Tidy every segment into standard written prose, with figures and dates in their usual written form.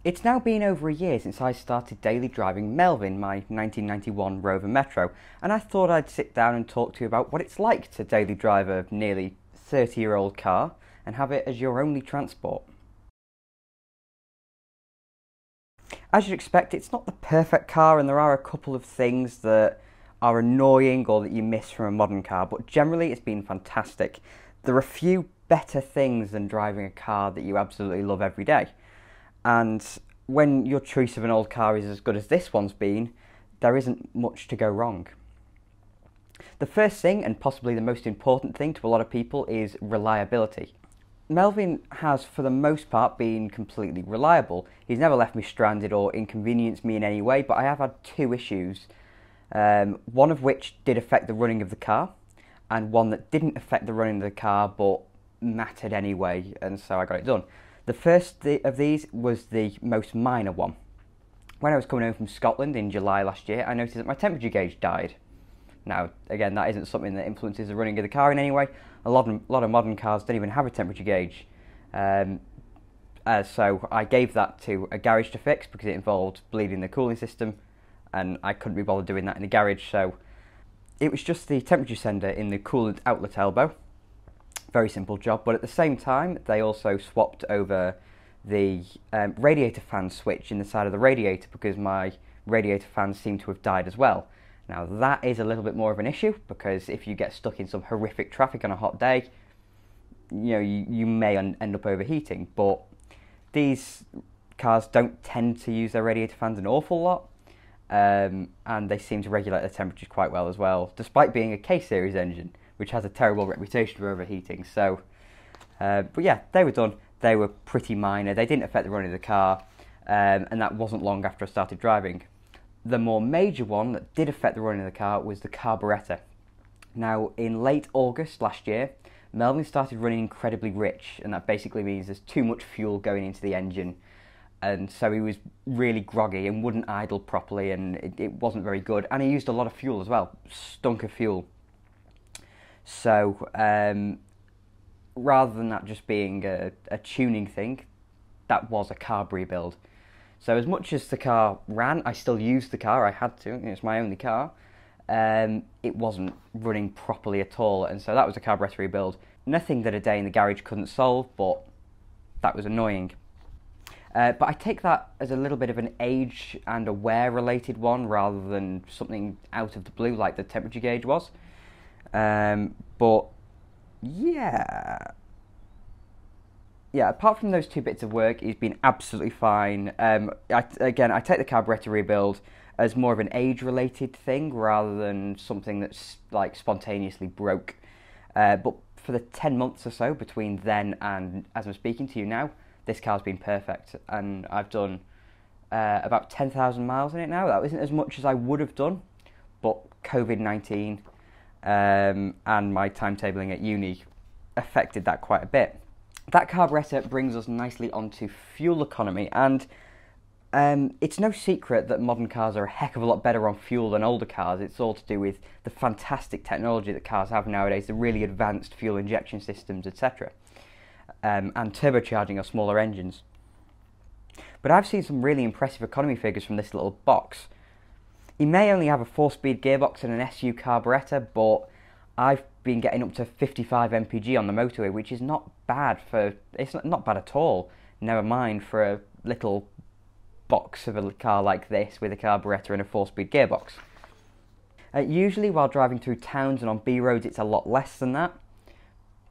It's now been over a year since I started daily driving Melvin, my 1991 Rover Metro, and I thought I'd sit down and talk to you about what it's like to daily drive a nearly 30-year-old car and have it as your only transport. As you'd expect, it's not the perfect car, and there are a couple of things that are annoying or that you miss from a modern car, but generally it's been fantastic. There are few better things than driving a car that you absolutely love every day. And when your choice of an old car is as good as this one's been, there isn't much to go wrong. The first thing, and possibly the most important thing to a lot of people, is reliability. Melvin has, for the most part, been completely reliable. He's never left me stranded or inconvenienced me in any way, but I have had two issues, one of which did affect the running of the car, and one that didn't affect the running of the car but mattered anyway, and so I got it done. The first of these was the most minor one. When I was coming home from Scotland in July last year, I noticed that my temperature gauge died. Now, again, that isn't something that influences the running of the car in any way. A lot of modern cars don't even have a temperature gauge. So I gave that to a garage to fix because it involved bleeding the cooling system, and I couldn't be bothered doing that in the garage, so it was just the temperature sender in the coolant outlet elbow. Very simple job, but at the same time they also swapped over the radiator fan switch in the side of the radiator because my radiator fans seem to have died as well. Now that is a little bit more of an issue because if you get stuck in some horrific traffic on a hot day, you may end up overheating, but these cars don't tend to use their radiator fans an awful lot, and they seem to regulate their temperatures quite well as well, despite being a K-series engine, which has a terrible reputation for overheating. So, but yeah, they were done. They were pretty minor. They didn't affect the running of the car, and that wasn't long after I started driving. The more major one that did affect the running of the car was the carburettor. Now, in late August last year, Melvin started running incredibly rich, and that basically means there's too much fuel going into the engine, and so he was really groggy and wouldn't idle properly, and it wasn't very good, and he used a lot of fuel as well, stunk of fuel. So, rather than that just being a tuning thing, that was a carb rebuild. So as much as the car ran, I still used the car, I had to, it's my only car. It wasn't running properly at all, and so that was a carburettor rebuild. Nothing that a day in the garage couldn't solve, but that was annoying. But I take that as a little bit of an age and a wear related one rather than something out of the blue like the temperature gauge was. But yeah, apart from those two bits of work, he's been absolutely fine. I take the carburettor rebuild as more of an age-related thing rather than something that's like spontaneously broke. But for the 10 months or so between then and as I'm speaking to you now, this car's been perfect, and I've done about 10,000 miles in it now. That isn't as much as I would have done, but COVID-19 and my timetabling at uni affected that quite a bit. That carburettor brings us nicely onto fuel economy, and it's no secret that modern cars are a heck of a lot better on fuel than older cars. It's all to do with the fantastic technology that cars have nowadays, the really advanced fuel injection systems, etc., and turbocharging of smaller engines. But I've seen some really impressive economy figures from this little box. He may only have a 4-speed gearbox and an SU carburettor, but I've been getting up to 55 mpg on the motorway, which is not bad it's not bad at all. Never mind for a little box of a car like this with a carburettor and a 4-speed gearbox. Usually while driving through towns and on B roads it's a lot less than that,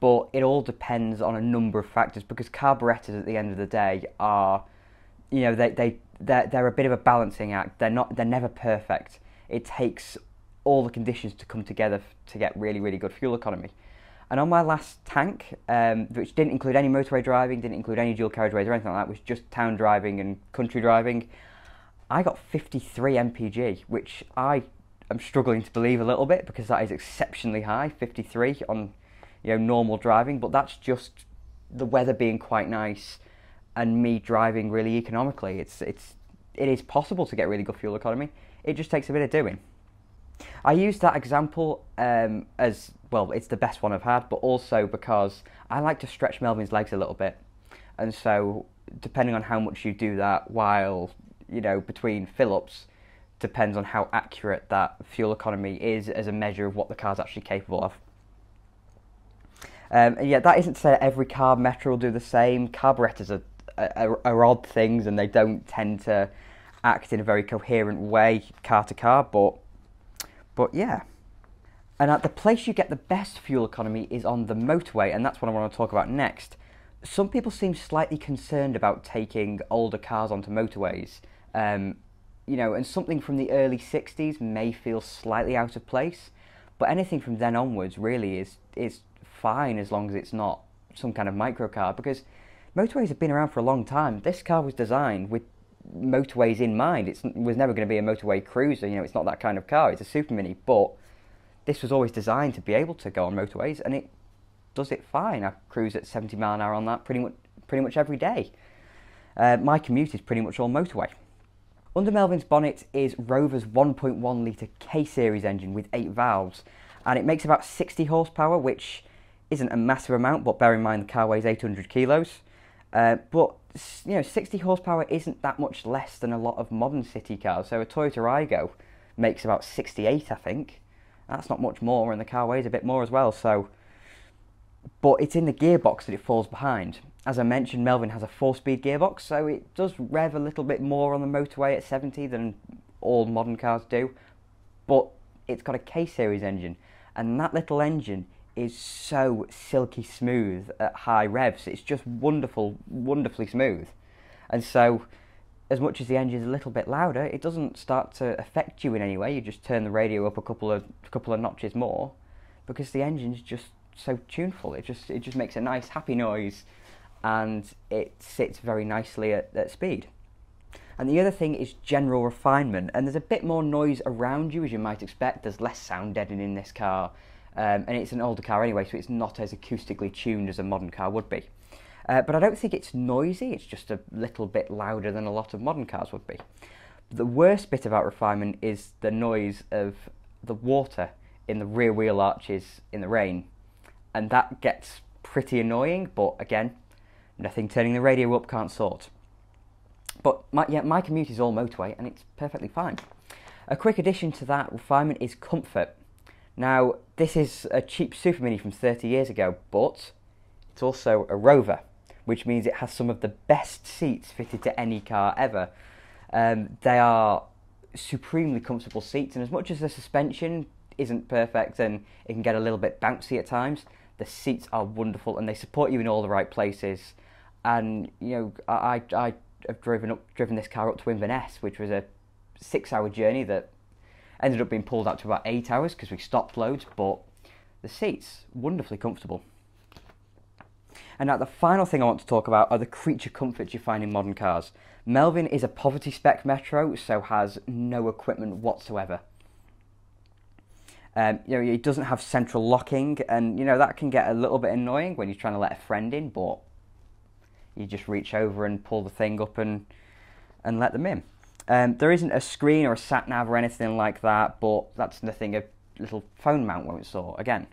but it all depends on a number of factors because carburettors at the end of the day are, they're a bit of a balancing act. They're never perfect. It takes all the conditions to come together to get really, really good fuel economy. And on my last tank, which didn't include any motorway driving, didn't include any dual carriageways or anything like that, was just town driving and country driving, I got 53 mpg, which I am struggling to believe a little bit because that is exceptionally high, 53 on normal driving, but that's just the weather being quite nice and me driving really economically. It is possible to get really good fuel economy. It just takes a bit of doing. I use that example as, well, it's the best one I've had, but also because I like to stretch Melvin's legs a little bit. And so depending on how much you do that while, between fill-ups, depends on how accurate that fuel economy is as a measure of what the car's actually capable of. And yeah, that isn't to say that every carb Metro will do the same. Carburetors are odd things, and they don't tend to act in a very coherent way car to car, but yeah. And at the place you get the best fuel economy is on the motorway, and that's what I want to talk about next. Some people seem slightly concerned about taking older cars onto motorways. And something from the early 60s may feel slightly out of place, but anything from then onwards really is fine as long as it's not some kind of microcar, because motorways have been around for a long time. This car was designed with motorways in mind. It was never going to be a motorway cruiser, it's not that kind of car, it's a super mini, but this was always designed to be able to go on motorways, and it does it fine. I cruise at 70 mile an hour on that pretty much every day. My commute is pretty much all motorway. Under Melvin's bonnet is Rover's 1.1 litre K-Series engine with 8 valves, and it makes about 60 horsepower, which isn't a massive amount, but bear in mind the car weighs 800 kilos. But 60 horsepower isn't that much less than a lot of modern city cars. So a Toyota Aygo makes about 68, I think. That's not much more, and the car weighs a bit more as well. But it's in the gearbox that it falls behind. As I mentioned, Melvin has a 4-speed gearbox, so it does rev a little bit more on the motorway at 70 than all modern cars do. But it's got a K-Series engine, and that little engine is so silky smooth at high revs. It's just wonderfully smooth. And so, as much as the engine is a little bit louder, it doesn't start to affect you in any way. You just turn the radio up a couple of notches more, because the engine's just so tuneful. It just makes a nice happy noise, and it sits very nicely at speed. And the other thing is general refinement, and there's a bit more noise around you, as you might expect. There's less sound deadening in this car, and it's an older car anyway, so it's not as acoustically tuned as a modern car would be. But I don't think it's noisy, it's just a little bit louder than a lot of modern cars would be. The worst bit about refinement is the noise of the water in the rear wheel arches in the rain, and that gets pretty annoying, but again, nothing turning the radio up can't sort. But my commute is all motorway, and it's perfectly fine. A quick addition to that refinement is comfort. Now, this is a cheap super mini from 30 years ago, but it's also a Rover, which means it has some of the best seats fitted to any car ever. They are supremely comfortable seats, and as much as the suspension isn't perfect and it can get a little bit bouncy at times, the seats are wonderful and they support you in all the right places. And I have driven this car up to Inverness, which was a 6-hour journey that ended up being pulled out to about 8 hours because we stopped loads, but the seats, wonderfully comfortable. And now the final thing I want to talk about are the creature comforts you find in modern cars. Melvin is a poverty spec Metro, so has no equipment whatsoever. It doesn't have central locking, and that can get a little bit annoying when you're trying to let a friend in, but you just reach over and pull the thing up and let them in. There isn't a screen or a sat nav or anything like that, but that's nothing a little phone mount won't sort. Again,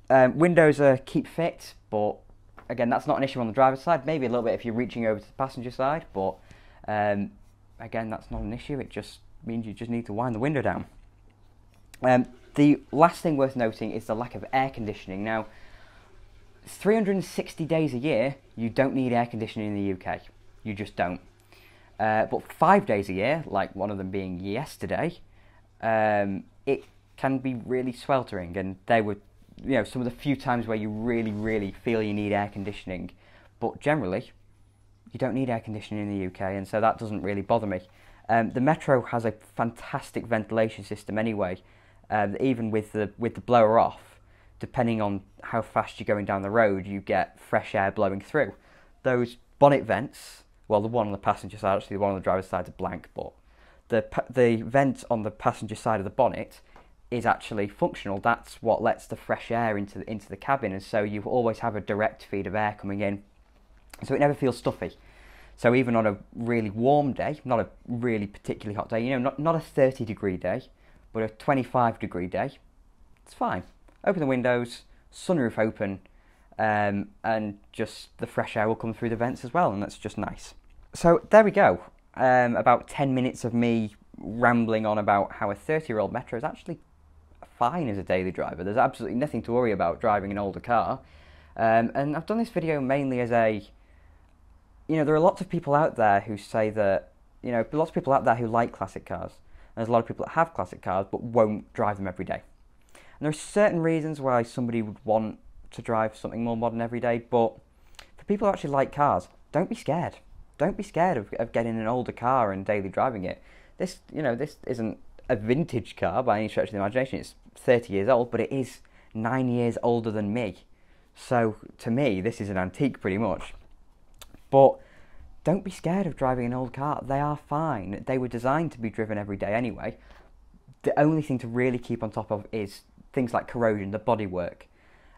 windows are keep fit, but again, that's not an issue on the driver's side. Maybe a little bit if you're reaching over to the passenger side, but again, that's not an issue. It just means you just need to wind the window down. The last thing worth noting is the lack of air conditioning. Now, 360 days a year, you don't need air conditioning in the UK. You just don't. But 5 days a year, like one of them being yesterday, it can be really sweltering, and they were, some of the few times where you really feel you need air conditioning. But generally, you don't need air conditioning in the UK, and so that doesn't really bother me. The Metro has a fantastic ventilation system anyway. Even with the blower off, depending on how fast you're going down the road, you get fresh air blowing through. Those bonnet vents, well, the one on the passenger side, actually the one on the driver's side is blank, but the vent on the passenger side of the bonnet is actually functional. That's what lets the fresh air into the cabin, and so you always have a direct feed of air coming in, so it never feels stuffy. So even on a really warm day, not a really particularly hot day, not a 30-degree day, but a 25-degree day, it's fine. Open the windows, sunroof open, and just the fresh air will come through the vents as well, and that's just nice. So there we go. About 10 minutes of me rambling on about how a 30-year-old Metro is actually fine as a daily driver. There's absolutely nothing to worry about driving an older car. And I've done this video mainly as a, there are lots of people out there who say that, lots of people out there who like classic cars. And there's a lot of people that have classic cars but won't drive them every day. And there are certain reasons why somebody would want to drive something more modern every day, but for people who actually like cars, don't be scared. Don't be scared of getting an older car and daily driving it. This isn't a vintage car by any stretch of the imagination. It's 30 years old, but it is 9 years older than me. So to me, this is an antique pretty much. But don't be scared of driving an old car. They are fine. They were designed to be driven every day anyway. The only thing to really keep on top of is things like corrosion, the bodywork.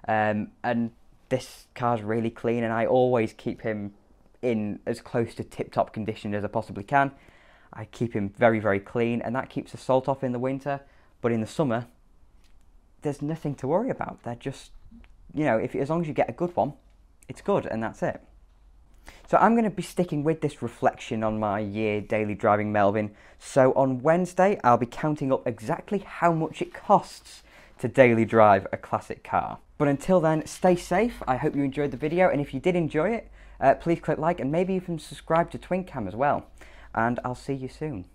And this car's really clean, and I always keep him in as close to tip-top condition as I possibly can. I keep him very, very clean, and that keeps the salt off in the winter. But in the summer, there's nothing to worry about. They're just, as long as you get a good one, it's good, and that's it. So I'm going to be sticking with this reflection on my year daily driving Melvin. So on Wednesday, I'll be counting up exactly how much it costs to daily drive a classic car. But until then, stay safe. I hope you enjoyed the video, and if you did enjoy it, please click like and maybe even subscribe to TwinCam as well. And I'll see you soon.